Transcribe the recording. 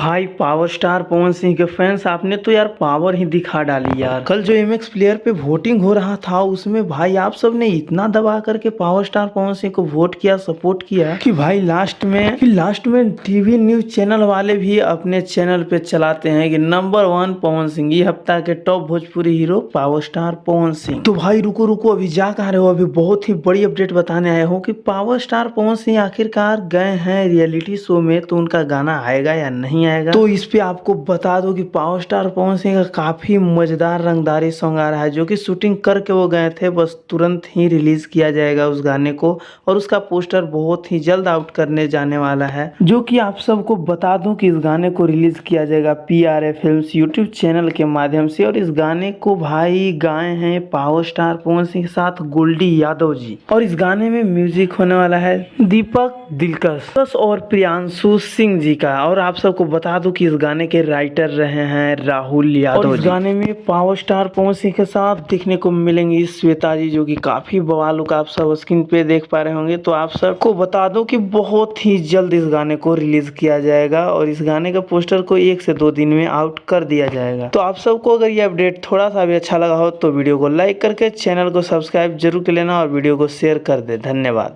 भाई power star Pawan Singh के fans आपने तो यार पावर ही दिखा डाली यार। कल जो एमएक्स प्लेयर पे वोटिंग हो रहा था उसमें भाई आप सब ने इतना दबा करके पावर स्टार पवन सिंह को वोट किया, सपोर्ट किया कि भाई लास्ट में टीवी न्यूज चैनल वाले भी अपने चैनल पे चलाते हैं कि नंबर 1 पवन सिंह, ये हफ्ता के top Bhojpuri hero power star Pawan Singh. तो भाई रुको अभी जा कहाँ रहे हो, अभी बहुत ही बड़ी अपडेट बताने आया हूँ कि पावर स्टार पवन सिंह आखिरकार गए हैं रियलिटी शो में, तो उनका गाना आएगा या नहीं आएगा। तो इस पे आपको बता दो कि पावर स्टार पवन सिंह का काफी मजेदार रंगदारी सॉन्ग आ रहा है जो कि शूटिंग करके वो गए थे, बस तुरंत ही रिलीज किया जाएगा उस गाने को। और उसका पोस्टर बहुत ही जल्द आउट करने जाने वाला है, जो कि आप सबको बता दूं कि इस गाने को रिलीज किया जाएगा PRA फिल्म्स यूट्यूब चैनल के माध्यम से। और इस गाने को भाई गाए हैं पावर स्टार पवन सिंह के साथ गोल्डी यादव जी। और इस गाने में म्यूजिक होने वाला है दीपक दिलकश और प्रियांशु सिंह जी का। और आप सबको बता दूं कि इस गाने के राइटर रहे हैं राहुल यादव। और इस गाने में पावर स्टार पवन सिंह के साथ देखने को मिलेंगी श्वेता जी, जो कि काफी बवाल लुक आप सब स्क्रीन पे देख पा रहे होंगे। तो आप सबको बता दूं कि बहुत ही जल्द इस गाने को रिलीज किया जाएगा और इस गाने का पोस्टर को 1 से 2 दिन में आउट कर दिया जाएगा। तो आप सबको अगर ये अपडेट थोड़ा सा भी अच्छा लगा हो तो वीडियो को लाइक करके चैनल को सब्सक्राइब जरूर कर लेना और वीडियो को शेयर कर दे। धन्यवाद।